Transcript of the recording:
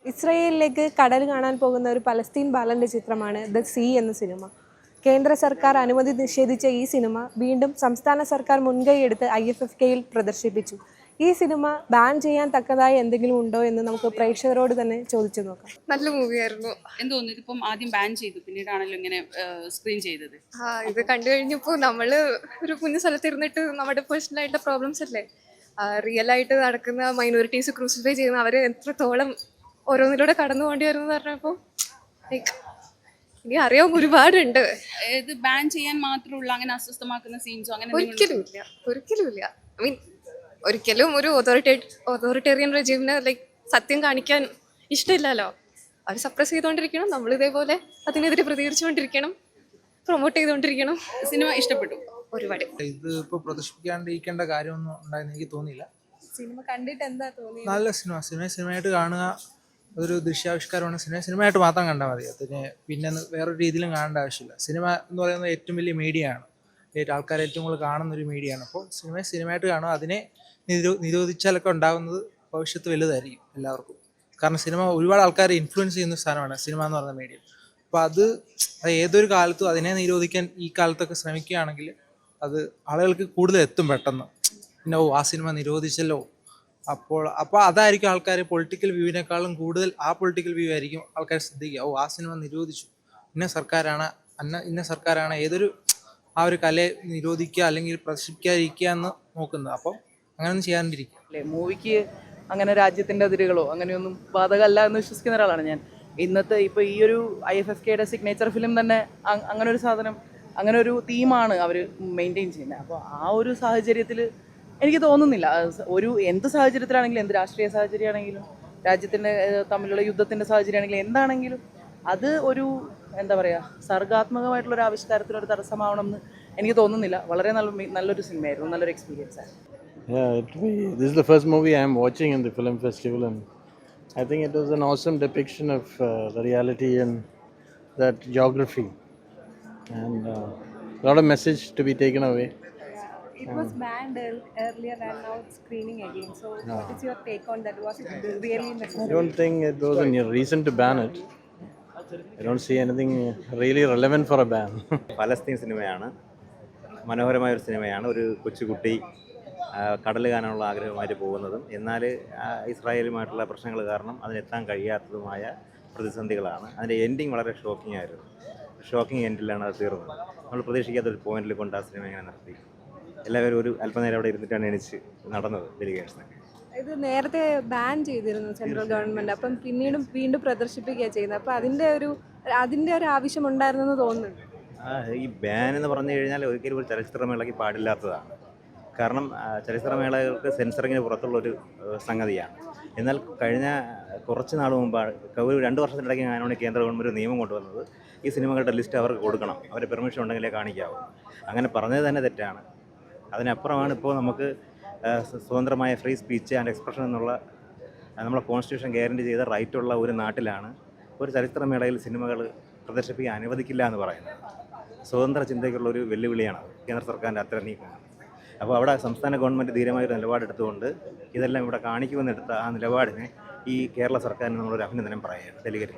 ഇസ്രയേലിലേക്ക് കടൽ കാണാൻ പോകുന്ന ഒരു പലസ്തീൻ ബാലൻ്റെ ചിത്രമാണ് ദ സീ എന്ന സിനിമ. കേന്ദ്ര സർക്കാർ അനുമതി നിഷേധിച്ച ഈ സിനിമ വീണ്ടും സംസ്ഥാന സർക്കാർ മുൻകൈയെടുത്ത് IFFK-യിൽ പ്രദർശിപ്പിച്ചു. ഈ സിനിമ ബാൻ ചെയ്യാൻ തക്കതായി എന്തെങ്കിലും ഉണ്ടോ എന്ന് നമുക്ക് പ്രേക്ഷകരോട് തന്നെ ചോദിച്ചു നോക്കാം. നല്ല മൂവിയായിരുന്നു. എന്തോന്നു ഇതിപ്പം ആദ്യം ബാൻ ചെയ്തു, പിന്നീടാണല്ലോ ഇങ്ങനെ സ്ക്രീൻ ചെയ്തത്. ഇത് കണ്ടു കഴിഞ്ഞപ്പോൾ നമ്മള് ഒരു കുഞ്ഞു സ്ഥലത്തിരുന്നിട്ട് നമ്മുടെ പേഴ്സണൽ ആയിട്ടുള്ള പ്രോബ്ലംസ് അല്ലേ, റിയൽ ആയിട്ട് നടക്കുന്ന മൈനോറിറ്റീസ് ക്രൂസിഫൈ ചെയ്യുന്ന അവര് എത്രത്തോളം ഓരോന്നിലൂടെ കടന്നു പോകേണ്ടി വരും എന്ന് പറഞ്ഞപ്പോൾ ലൈക്ക് ഇനി അറിയാൻ ഒരുപാടുണ്ട്. ഇത് ബാൻ ചെയ്യാൻ മാത്രമുള്ള അങ്ങനെ അസ്വസ്ഥമാക്കുന്ന സീൻസോ അങ്ങനെ ഒരിക്കലുമില്ല. ഐ മീൻ ഒരിക്കലും ഒരു അതോറിറ്റേറിയൻ റെജീമിന് ലൈക്ക് സത്യം കാണിക്കാൻ ഇഷ്ടമില്ലല്ലോ. അവർ സപ്രസ് ചെയ്തുകൊണ്ടിരിക്കണം, നമ്മൾ ഇതേപോലെ അതിനെതിരെ പ്രതികരിച്ചുകൊണ്ടിരിക്കണം, പ്രൊമോട്ട് ചെയ്തുകൊണ്ടിരിക്കണം. സിനിമ ഇഷ്ടപ്പെട്ടു ഒരുപാട്. ഇത് ഇപ്പോൾ പ്രദർശിപ്പിക്കാണ്ടിരിക്കേണ്ട കാര്യമൊന്നും ഉണ്ടായെന്ന് എനിക്ക് തോന്നിയില്ല. സിനിമ കണ്ടിട്ട് എന്താ തോന്നിയത്? നല്ല സിനിമയായിട്ട് കാണുക, അതൊരു ദൃശ്യാവിഷ്കാരമാണ്. സിനിമയായിട്ട് മാത്രം കണ്ടാൽ മതി. അതിന് പിന്നെ വേറൊരു രീതിയിലും കാണേണ്ട ആവശ്യമില്ല. സിനിമ എന്ന് പറയുന്നത് ഏറ്റവും വലിയ മീഡിയയാണ്, ആൾക്കാർ ഏറ്റവും കൂടുതൽ കാണുന്ന ഒരു മീഡിയയാണ്. അപ്പോൾ സിനിമയായിട്ട് കാണുക. അതിനെ നിരോധിച്ചാലൊക്കെ ഉണ്ടാകുന്നത് ഭവിഷ്യത്ത് വലുതായിരിക്കും എല്ലാവർക്കും. കാരണം സിനിമ ഒരുപാട് ആൾക്കാരെ ഇൻഫ്ലുവൻസ് ചെയ്യുന്ന സാധനമാണ് സിനിമ എന്ന് പറയുന്ന മീഡിയം. അപ്പോൾ അത് ഏതൊരു കാലത്തും അതിനെ നിരോധിക്കാൻ ഈ കാലത്തൊക്കെ ശ്രമിക്കുകയാണെങ്കിൽ അത് ആളുകൾക്ക് കൂടുതൽ എത്തും പെട്ടെന്ന്. പിന്നെ ആ സിനിമ നിരോധിച്ചല്ലോ, അപ്പോൾ അതായിരിക്കും ആൾക്കാർ പൊളിറ്റിക്കൽ വ്യൂവിനേക്കാളും കൂടുതൽ ആ പൊളിറ്റിക്കൽ വ്യൂ ആയിരിക്കും ആൾക്കാർ ശ്രദ്ധിക്കുക. ആ സിനിമ നിരോധിച്ചു, ഇന്ന സർക്കാരാണ് ഏതൊരു ആ ഒരു കലയെ നിരോധിക്കുക അല്ലെങ്കിൽ പ്രദർശിപ്പിക്കാതിരിക്കുക എന്ന് നോക്കുന്നത്. അപ്പം അങ്ങനെയൊന്നും ചെയ്യാണ്ടിരിക്കുക അല്ലേ. മൂവിക്ക് അങ്ങനെ രാജ്യത്തിൻ്റെ അതിരുകളോ അങ്ങനെയൊന്നും ബാധകമല്ല എന്ന് വിശ്വസിക്കുന്ന ഒരാളാണ് ഞാൻ. ഇന്നത്തെ ഇപ്പോൾ ഈ ഒരു IFFK-യുടെ സിഗ്നേച്ചർ ഫിലിം തന്നെ അങ്ങനെ ഒരു സാധനം, അങ്ങനെ ഒരു തീമാണ് അവർ മെയിൻറ്റെയിൻ ചെയ്യുന്നത്. അപ്പോൾ ആ ഒരു സാഹചര്യത്തിൽ എനിക്ക് തോന്നുന്നില്ല എന്ത് സാഹചര്യത്തിലാണെങ്കിലും, എന്ത് രാഷ്ട്രീയ സാഹചര്യമാണെങ്കിലും, രാജ്യത്തിൻ്റെ തമ്മിലുള്ള യുദ്ധത്തിൻ്റെ സാഹചര്യമാണെങ്കിലും, എന്താണെങ്കിലും അത് ഒരു എന്താ പറയുക സർഗാത്മകമായിട്ടുള്ളൊരു ആവിഷ്കാരത്തിനൊരു തടസ്സമാവണം എന്ന് എനിക്ക് തോന്നുന്നില്ല. വളരെ നല്ലൊരു സിനിമയായിരുന്നു, നല്ലൊരു എക്സ്പീരിയൻസ് ആയിരുന്നു. Yeah, this is the first movie I am watching in the film festival, and I think it was an awesome depiction of the reality and that geography, and a lot of message to be taken away. It was banned earlier and now it's screening again. So what is your take on that? Was it really necessary? I don't think it was a reason to ban it. I don't see anything really relevant for a ban. Palestine സിനിമയാണ്, മനോഹരമായൊരു സിനിമയാണ്. ഒരു കൊച്ചുകുട്ടി കടൽ കാണാനുള്ള ആഗ്രഹമായിട്ട് പോകുന്നതും എന്നാൽ ഇസ്രായേലുമായിട്ടുള്ള പ്രശ്നങ്ങൾ കാരണം അതിനെത്താൻ കഴിയാത്തതുമായ പ്രതിസന്ധികളാണ്. അതിൻ്റെ എൻഡിങ് വളരെ ഷോക്കിംഗ് ആയിരുന്നു. ഷോക്കിംഗ് എൻഡിലാണ് അത് തീർന്നത്. നമ്മൾ പ്രതീക്ഷിക്കാത്തൊരു പോയിന്റിൽ കൊണ്ട് ആ സിനിമ ഇങ്ങനെ നിർത്തി. എല്ലാവരും ഒരു അല്പനേരം അവിടെ ഇരുന്നിട്ടാണ് എണീച്ച് നടന്നത് ഡെലിഗേഷനൊക്കെ. ഇത് നേരത്തെ ബാൻ ചെയ്തിരുന്നു സെൻട്രൽ ഗവൺമെൻറ്, അപ്പം വീണ്ടും പ്രദർശിപ്പിക്കുക ചെയ്യുന്നത്. അപ്പോൾ അതിൻ്റെ ഒരു ആവശ്യം ഉണ്ടായിരുന്നെന്ന് തോന്നുന്നുണ്ട്. ഈ ബാൻ എന്ന് പറഞ്ഞു കഴിഞ്ഞാൽ ഒരിക്കലും ഒരു ചലച്ചിത്രമേളയ്ക്ക് പാടില്ലാത്തതാണ്. കാരണം ചലച്ചിത്രമേളകൾക്ക് സെൻസറിങ്ങിന് പുറത്തുള്ളൊരു സംഗതിയാണ്. എന്നാൽ കഴിഞ്ഞ കുറച്ച് നാൾ മുമ്പാണ്, ഒരു 2 വർഷത്തിനിടയ്ക്ക് ഞാനാണ് കേന്ദ്ര ഗവൺമെൻറ് ഒരു നിയമം കൊണ്ടുവന്നത്. ഈ സിനിമകളുടെ ലിസ്റ്റ് അവർക്ക് കൊടുക്കണം, അവരെ പെർമിഷൻ ഉണ്ടെങ്കിലേ കാണിക്കാവൂ. അങ്ങനെ പറഞ്ഞത് തന്നെ തെറ്റാണ്. അതിനപ്പുറമാണ് ഇപ്പോൾ നമുക്ക് സ്വതന്ത്രമായ ഫ്രീ സ്പീച്ച് ആൻഡ് എക്സ്പ്രഷൻ എന്നുള്ള നമ്മളെ കോൺസ്റ്റിറ്റ്യൂഷൻ ഗ്യാരണ്ടി ചെയ്ത റൈറ്റുള്ള ഒരു നാട്ടിലാണ് ഒരു ചലച്ചിത്രമേളയിൽ സിനിമകൾ പ്രദർശിപ്പിക്കാൻ അനുവദിക്കില്ല എന്ന് പറയുന്നത്. സ്വതന്ത്ര ചിന്തയ്ക്കുള്ള ഒരു വെല്ലുവിളിയാണ് കേന്ദ്ര സർക്കാരിൻ്റെ അത്തരം നീക്കങ്ങൾ. അപ്പോൾ അവിടെ സംസ്ഥാന ഗവൺമെൻറ് ധീരമായൊരു നിലപാടെടുത്തുകൊണ്ട് ഇതെല്ലാം ഇവിടെ കാണിക്കുമെന്നെടുത്ത ആ നിലപാടിനെ ഈ കേരള സർക്കാരിന് നമ്മളൊരു അഭിനന്ദനം പറയുകയാണ് ഡെലിഗേറ്റ്